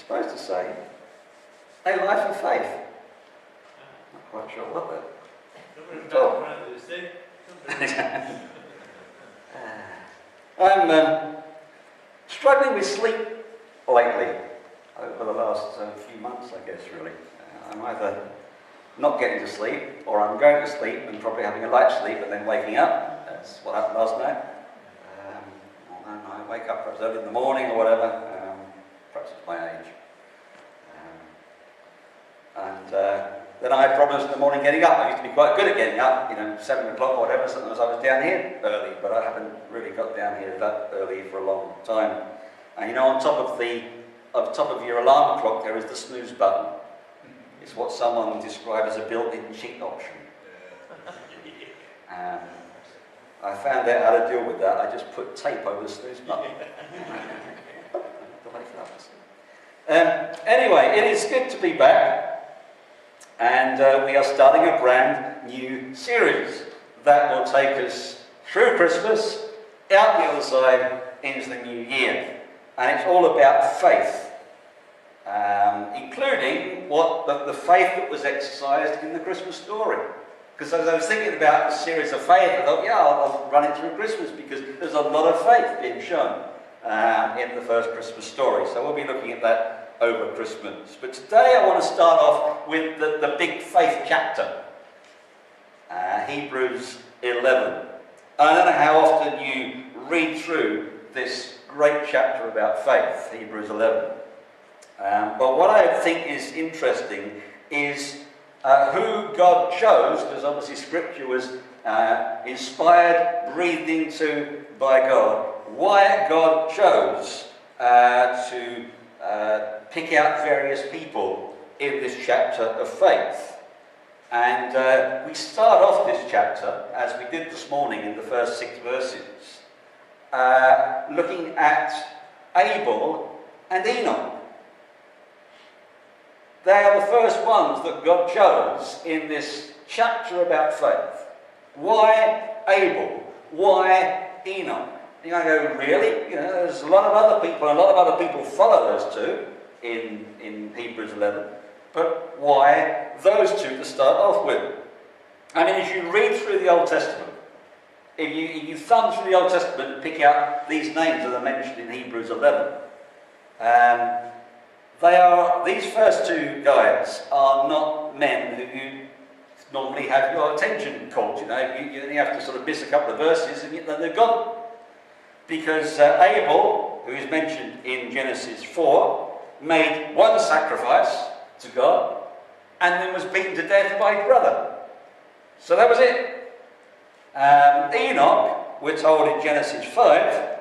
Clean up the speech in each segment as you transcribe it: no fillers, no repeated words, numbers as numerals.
supposed to say, a life of faith. Not quite sure what that. I'm struggling with sleep lately, over the last few months, I guess, really. I'm either not getting to sleep, or I'm going to sleep and probably having a light sleep and then waking up. That's what happened last night. And I wake up perhaps early in the morning or whatever. Perhaps it's my age. Then I had problems in the morning getting up. I used to be quite good at getting up, 7 o'clock or whatever. Sometimes I was down here early, but I haven't really got down here that early for a long time. And on top of your alarm clock, there is the snooze button. It's what someone described as a built-in cheat option. I found out how to deal with that. I just put tape over the snooze button. Anyway, it is good to be back. And we are starting a brand new series that will take us through Christmas, out the other side, into the new year. And it's all about faith, including the faith that was exercised in the Christmas story. Because as I was thinking about the series of faith, I thought, I'll run it through Christmas, because there's a lot of faith being shown in the first Christmas story. So we'll be looking at that over Christmas. But today I want to start off with the big faith chapter, Hebrews 11. I don't know how often you read through this great chapter about faith, Hebrews 11. But what I think is interesting is who God chose, because obviously Scripture was inspired, breathed into by God, why God chose to pick out various people in this chapter of faith. And we start off this chapter, as we did this morning in the first 6 verses, looking at Abel and Enoch. They are the first ones that God chose in this chapter about faith. Why Abel? Why Enoch? You might go, really? There's a lot of other people, and a lot of other people follow those two in Hebrews 11. But why those two to start off with? I mean, as you read through the Old Testament, if you thumb through the Old Testament and pick out these names that are mentioned in Hebrews 11, these first two guys are not men who you normally have your attention caught. You only have to sort of miss a couple of verses and then they're gone. Because Abel, who is mentioned in Genesis 4, made one sacrifice to God and then was beaten to death by his brother. So that was it. Enoch, we're told in Genesis 5,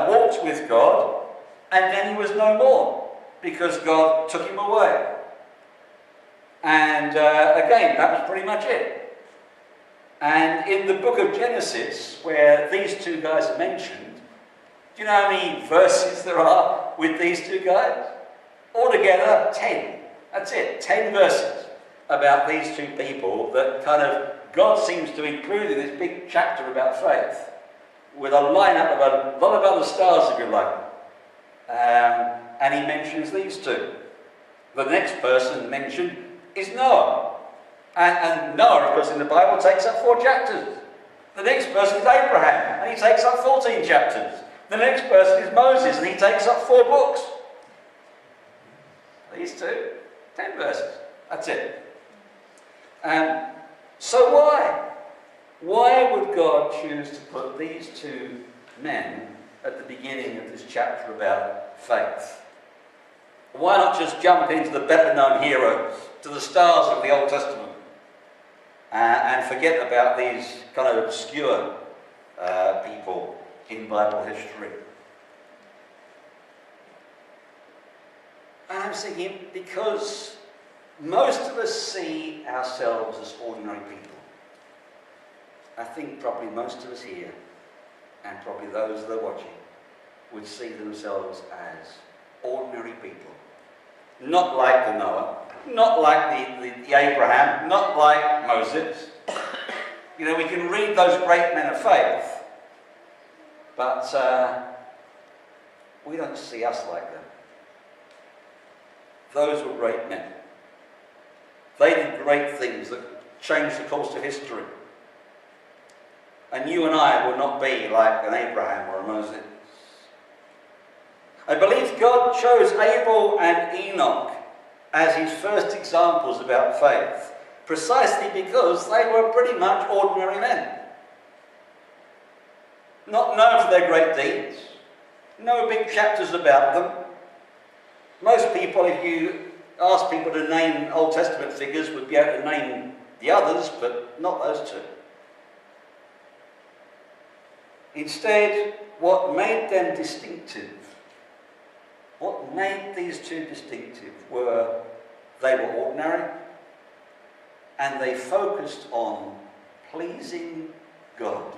walked with God and then he was no more because God took him away. And again, that was pretty much it. And in the book of Genesis, where these two guys are mentioned, do you know how many verses there are with these two guys? Altogether, 10. That's it, 10 verses about these two people that kind of God seems to include in this big chapter about faith, with a lineup of a lot of other stars, if you like. And he mentions these two. The next person mentioned is Noah. And Noah, of course, in the Bible takes up 4 chapters. The next person is Abraham, and he takes up 14 chapters. The next person is Moses, and he takes up 4 books. These two, 10 verses. That's it. So why? Why would God choose to put these two men at the beginning of this chapter about faith? Why not just jump into the better-known heroes, to the stars of the Old Testament, and forget about these kind of obscure people in Bible history? And I'm thinking, because most of us see ourselves as ordinary people. I think probably most of us here, and probably those that are watching, would see themselves as ordinary people. Not like the Noah, not like the Abraham, not like Moses. We can read those great men of faith, but we don't see us like them. Those were great men. They did great things that changed the course of history. And you and I will not be like an Abraham or a Moses. I believe God chose Abel and Enoch as his first examples about faith, precisely because they were pretty much ordinary men. Not known for their great deeds, no big chapters about them. Most people, if you ask people to name Old Testament figures, would be able to name the others, but not those two. Instead, what made them distinctive, what made these two distinctive were they were ordinary and they focused on pleasing God.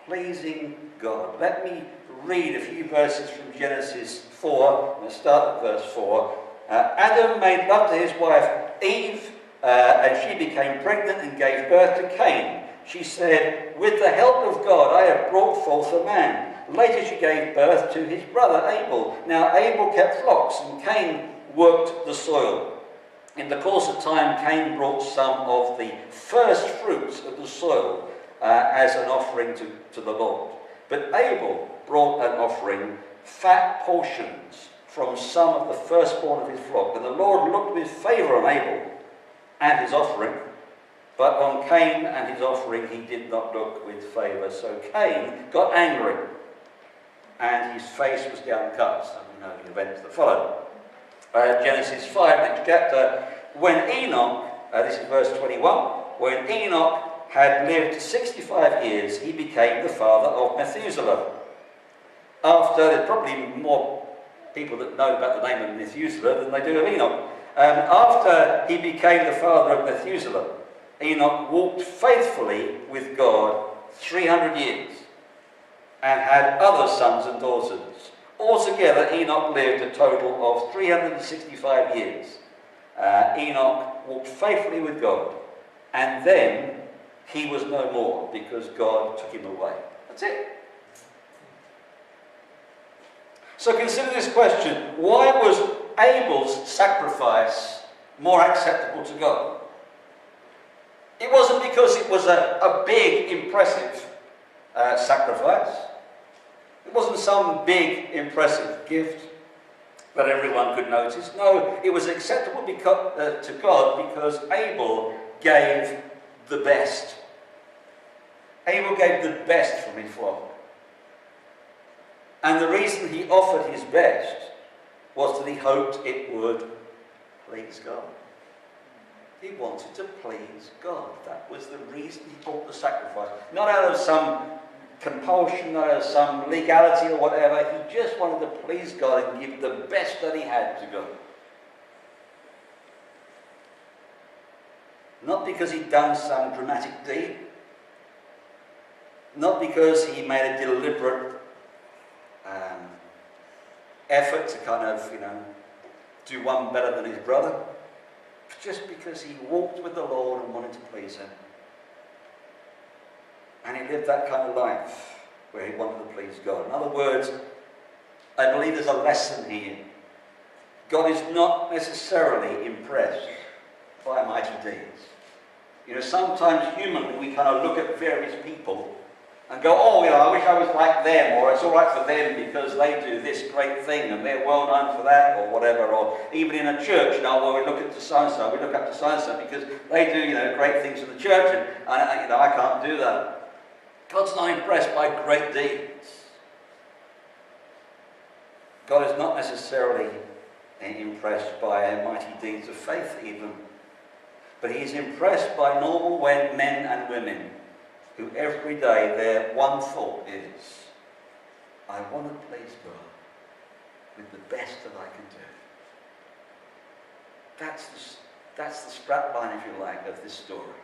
Pleasing God. Let me read a few verses from Genesis 4. Let's start at verse 4. Adam made love to his wife Eve, and she became pregnant and gave birth to Cain. She said, "With the help of God I have brought forth a man." Later she gave birth to his brother Abel. Now Abel kept flocks and Cain worked the soil. In the course of time, Cain brought some of the first fruits of the soil as an offering to the Lord. But Abel brought an offering, fat portions from some of the firstborn of his flock. And the Lord looked with favour on Abel and his offering, but on Cain and his offering he did not look with favour. So Cain got angry, and his face was downcast. And we know the events that followed. Genesis 5, next chapter. When Enoch, this is verse 21, when Enoch had lived 65 years, he became the father of Methuselah. There's probably more people that know about the name of Methuselah than they do of Enoch. After he became the father of Methuselah, Enoch walked faithfully with God 300 years and had other sons and daughters. Altogether, Enoch lived a total of 365 years. Enoch walked faithfully with God, and then he was no more because God took him away. That's it. So consider this question. Why was Abel's sacrifice more acceptable to God? It wasn't because it was a big, impressive sacrifice. It wasn't some big, impressive gift that everyone could notice. No, it was acceptable to God because Abel gave the best. Abel gave the best from his flock. And the reason he offered his best was that he hoped it would please God. He wanted to please God. That was the reason he brought the sacrifice. Not out of some compulsion, not out of some legality or whatever. He just wanted to please God and give the best that he had to God. Not because he'd done some dramatic deed. Not because he made a deliberate effort to kind of, do one better than his brother. Just because he walked with the Lord and wanted to please him. And he lived that kind of life where he wanted to please God. In other words, I believe there's a lesson here. God is not necessarily impressed by mighty deeds. Sometimes humanly we kind of look at various people and go, I wish I was like them, or it's all right for them because they do this great thing and they're well known for that, or whatever. Or even in a church, we look at so-and-so, we look up to so-and-so because they do, great things in the church, and I can't do that. God's not impressed by great deeds. God is not necessarily impressed by mighty deeds of faith even, but he is impressed by normal men and women who every day their one thought is, I want to please God with the best that I can do. That's the strap line, if you like, of this story.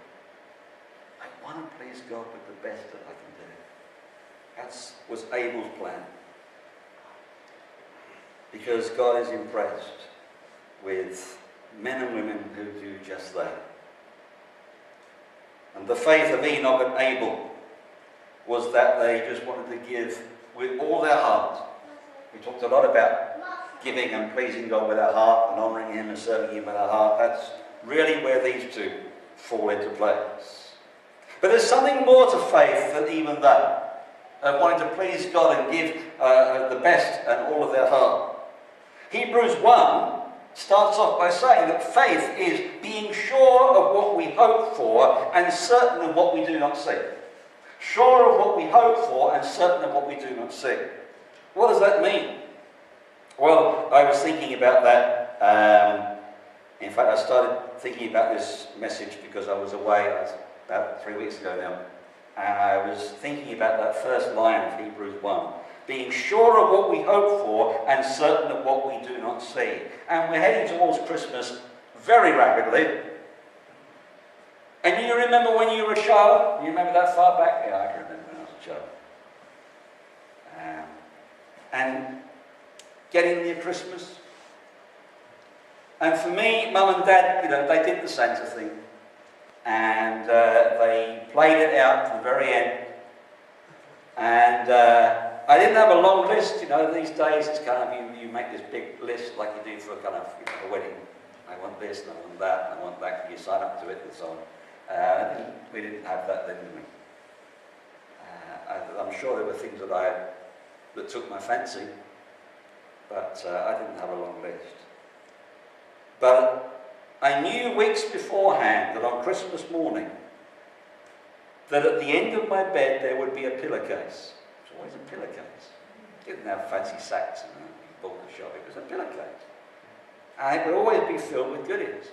I want to please God with the best that I can do. That was Abel's plan. Because God is impressed with men and women who do just that. And the faith of Enoch and Abel was that they just wanted to give with all their heart. We talked a lot about giving and pleasing God with our heart and honouring him and serving him with our heart. That's really where these two fall into place. But there's something more to faith than even that, of wanting to please God and give the best and all of their heart. Hebrews 1 starts off by saying that faith is being sure of what we hope for and certain of what we do not see. Sure of what we hope for and certain of what we do not see. What does that mean? Well, I was thinking about that. In fact, I started thinking about this message because I was away about 3 weeks ago now. And I was thinking about that first line of Hebrews 1. Being sure of what we hope for and certain of what we do not see. And we're heading towards Christmas very rapidly. And you remember when you were a child? You remember that far back? Yeah, I can remember when I was a child. And getting near Christmas. And for me, Mum and Dad, they did the Santa thing. And they played it out to the very end. And I didn't have a long list. These days it's kind of, you make this big list like you do for kind of a wedding. I want this, and I want that, and I want that, and you sign up to it, and so on. We didn't have that then, did we? I'm sure there were things that took my fancy, but I didn't have a long list. But I knew weeks beforehand that on Christmas morning, that at the end of my bed there would be a pillowcase. It was always a pillowcase. It didn't have fancy sacks and you bought the shop. It was a pillowcase. And it would always be filled with goodies.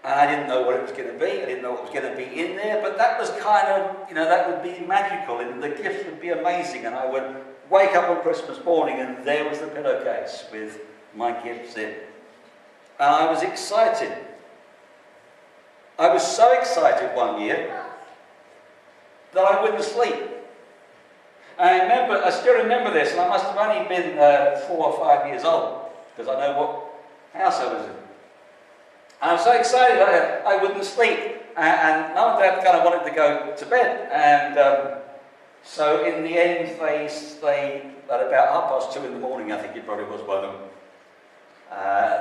And I didn't know what it was going to be. I didn't know what was going to be in there. But that was kind of, that would be magical. And the gifts would be amazing. And I would wake up on Christmas morning and there was the pillowcase with my gifts in. And I was excited. I was so excited one year that I wouldn't sleep. And I still remember this, and I must have only been 4 or 5 years old, because I know what house I was in. And I was so excited I wouldn't sleep. And Mum and Dad kind of wanted to go to bed. And so in the end, they at about 2:30 in the morning, I think it probably was by then,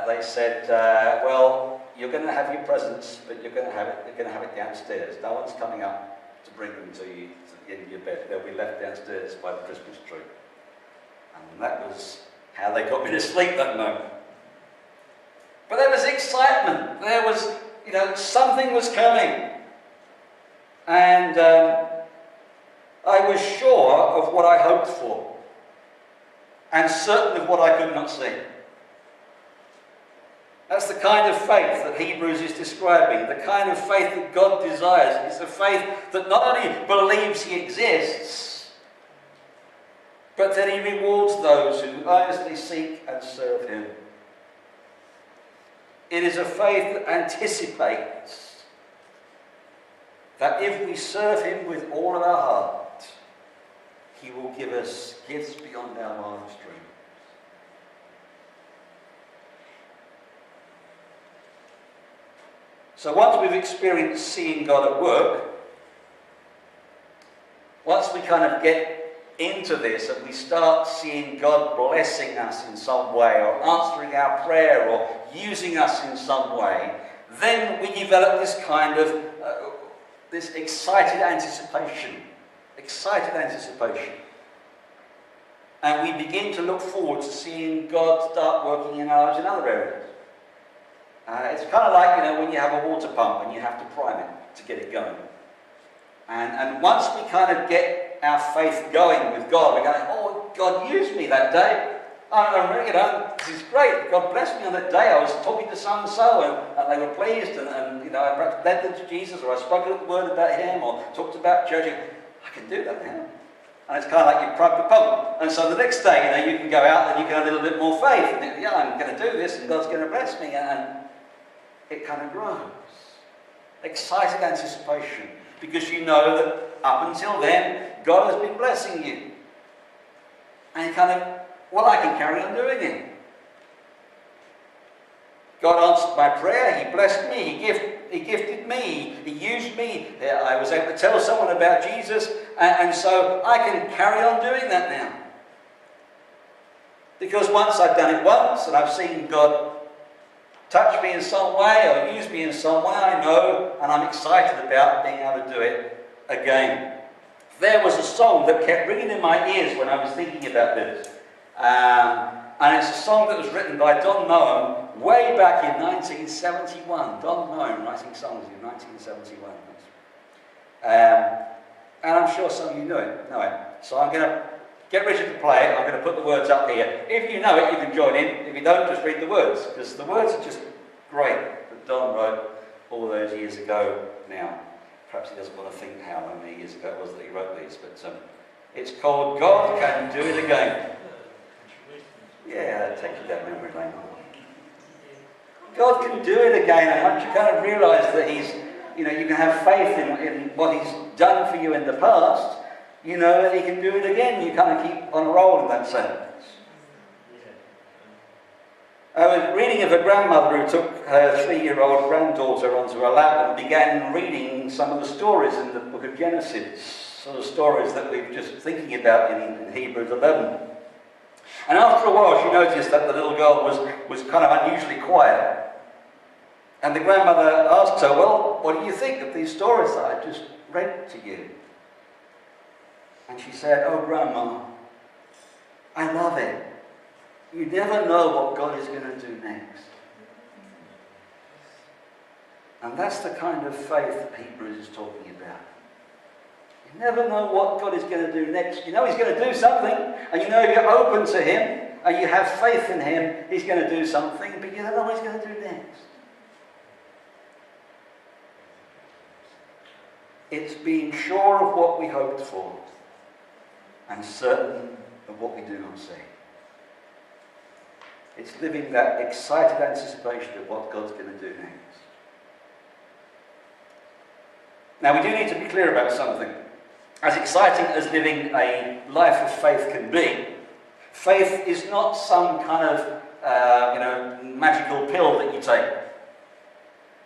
they said, well, you're going to have your presents, but you're going to have it downstairs. No one's coming up to bring them to you to the end of your bed. They'll be left downstairs by the Christmas tree. And that was how they got me to sleep that night. But there was excitement. There was, something was coming. And I was sure of what I hoped for. And certain of what I could not see. That's the kind of faith that Hebrews is describing, the kind of faith that God desires. It's a faith that not only believes he exists, but that he rewards those who earnestly seek and serve him. It is a faith that anticipates that if we serve him with all of our heart, he will give us gifts beyond our wildest dreams. So once we've experienced seeing God at work, once we kind of get into this and we start seeing God blessing us in some way or answering our prayer or using us in some way, then we develop this kind of, this excited anticipation. And we begin to look forward to seeing God start working in our lives in other areas. It's kind of like, when you have a water pump and you have to prime it to get it going. And once we kind of get our faith going with God, we're going, oh, God used me that day. This is great. God blessed me on that day. I was talking to so-and-so and they were pleased and I led them to Jesus, or I spoke a word about him or talked about church. I can do that now. And it's kind of like you prime the pump. And so the next day, you can go out and you can have a little bit more faith. And think, I'm going to do this and God's going to bless me. And it kind of grows. Excited anticipation. Because you know that up until then, God has been blessing you. And you kind of, I can carry on doing it. God answered my prayer. He blessed me. He gifted me. He used me. I was able to tell someone about Jesus. And so I can carry on doing that now. Because once I've done it once and I've seen God touch me in some way or use me in some way, I know and I'm excited about being able to do it again. There was a song that kept ringing in my ears when I was thinking about this. And it's a song that was written by Don Noam way back in 1971. Don Noam writing songs in 1971. And I'm sure some of you know it. So I'm going to get Richard to play it. I'm going to put the words up here. If you know it, you can join in. If you don't, just read the words, because the words are just great that Don wrote all those years ago now. Perhaps he doesn't want to think how many years ago it was that he wrote these, but it's called God Can Do It Again. Yeah, that takes you down memory lane. God can do it again, and once you kind of realise that He's, you can have faith in what He's done for you in the past, you know that He can do it again. You kind of keep on a roll in that sense. I was reading of a grandmother who took her 3-year-old granddaughter onto her lap and began reading some of the stories in the book of Genesis, sort of stories that we've just thinking about in Hebrews 11. And after a while she noticed that the little girl was kind of unusually quiet. And the grandmother asked her, well, what do you think of these stories that I just read to you? And she said, oh, Grandma, I love it. You never know what God is going to do next. And that's the kind of faith that Hebrews is talking about. You never know what God is going to do next. You know He's going to do something, and you know if you're open to Him, and you have faith in Him, He's going to do something, but you don't know what He's going to do next. It's being sure of what we hoped for, and certain of what we do not see. It's living that excited anticipation of what God's going to do next. Now, we do need to be clear about something. As exciting as living a life of faith can be, faith is not some kind of, magical pill that you take.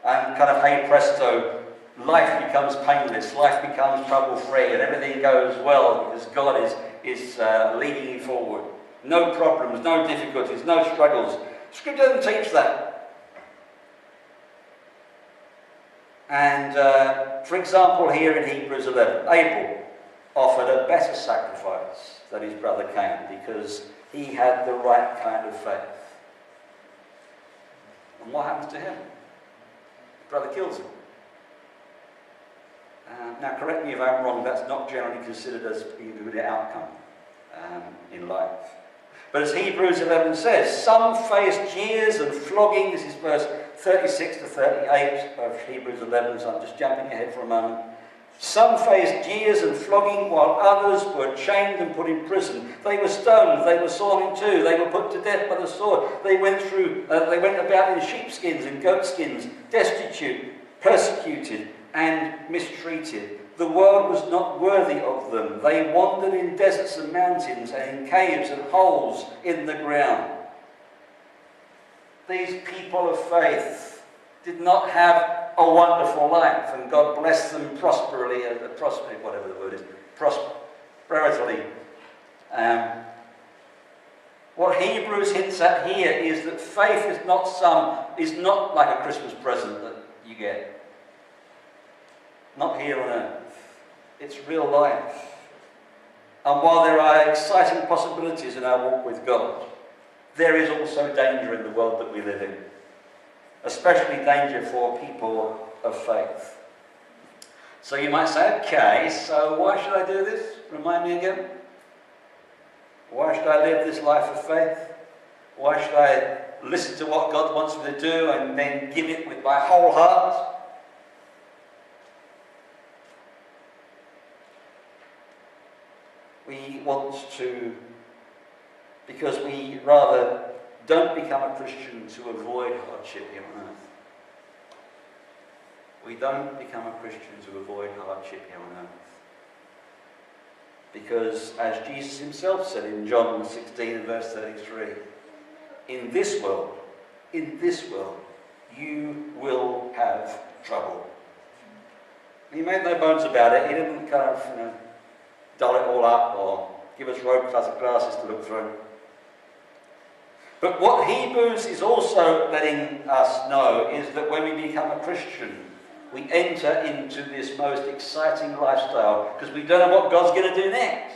And kind of, hey presto, life becomes painless, life becomes trouble-free, and everything goes well because God is leading you forward. No problems, no difficulties, no struggles. Scripture doesn't teach that. And, for example, here in Hebrews 11, Abel offered a better sacrifice than his brother Cain because he had the right kind of faith. And what happens to him? His brother kills him. Now, correct me if I'm wrong, that's not generally considered as being a good outcome in life. But as Hebrews 11 says, some faced jeers and flogging. This is verse 36 to 38 of Hebrews 11, so I'm just jumping ahead for a moment. Some faced jeers and flogging, while others were chained and put in prison. They were stoned, they were sawn in two, they were put to death by the sword. They went about in sheepskins and goatskins, destitute, persecuted, and mistreated. The world was not worthy of them. They wandered in deserts and mountains and in caves and holes in the ground. These people of faith did not have a wonderful life, and God blessed them prosperously, whatever the word is, prosperously. What Hebrews hints at here is that faith is not like a Christmas present that you get. Not here on earth. It's real life. And while there are exciting possibilities in our walk with God, there is also danger in the world that we live in. Especially danger for people of faith. So you might say, okay, so why should I do this? Remind me again. Why should I live this life of faith? Why should I listen to what God wants me to do and then give it with my whole heart? We want to, because we rather don't become a Christian to avoid hardship here on earth. We don't become a Christian to avoid hardship here on earth. Because, as Jesus himself said in John 16 and verse 33, in this world, you will have trouble. He made no bones about it. He didn't kind of, dull it all up or give us rose-colored glasses to look through. But what Hebrews is also letting us know is that when we become a Christian, we enter into this most exciting lifestyle because we don't know what God's going to do next.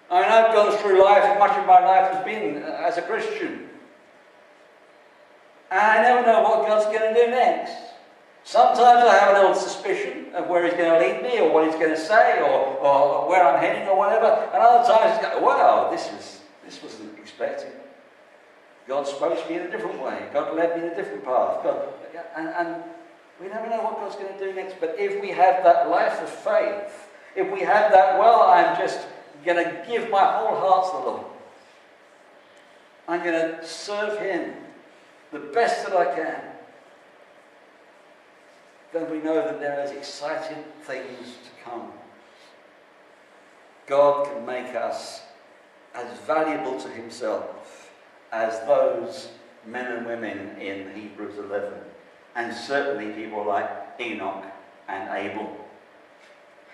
I mean, I've gone through life, and much of my life has been as a Christian. And I never know what God's going to do next. Sometimes I have a little suspicion of where He's going to lead me, or what He's going to say, or where I'm heading, or whatever. And other times it's go, wow, this wasn't expected. God spoke to me in a different way. God led me in a different path. And we never know what God's going to do next. But if we have that life of faith, if we have that, well, I'm just going to give my whole heart to the Lord. I'm going to serve Him the best that I can. Then we know that there is exciting things to come. God can make us as valuable to Himself as those men and women in Hebrews 11. And certainly people like Enoch and Abel.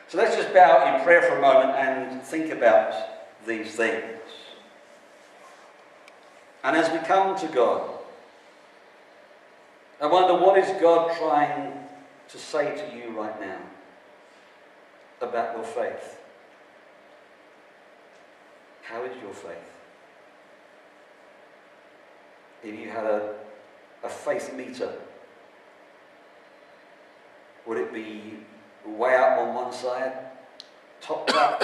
So let's just bow in prayer for a moment and think about these things. And as we come to God, I wonder, what is God trying to say to you right now about your faith? How is your faith? If you had a faith meter, would it be way up on one side, topped up,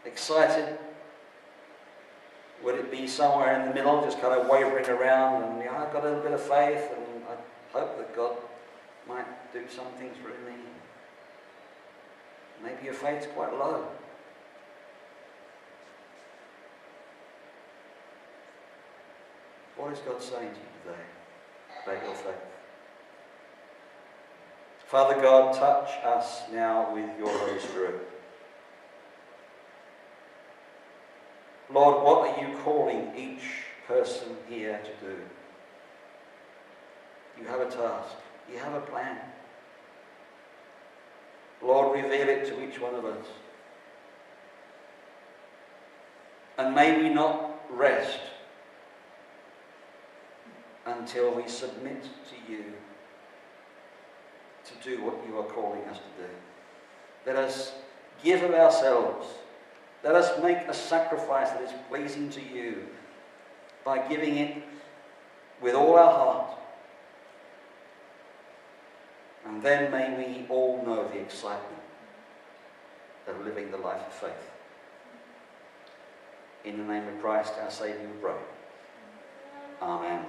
excited? Would it be somewhere in the middle, just kind of wavering around and, I've got a little bit of faith and I hope that God might do something through me? Maybe your faith's quite low. What is God saying to you today about your faith? Father God, touch us now with your Holy Spirit. Lord, what are you calling each person here to do? You have a task. You have a plan. Lord, reveal it to each one of us. And may we not rest until we submit to you to do what you are calling us to do. Let us give of ourselves. Let us make a sacrifice that is pleasing to you by giving it with all our heart. And then may we all know the excitement of living the life of faith. In the name of Christ, our Saviour, we pray. Amen.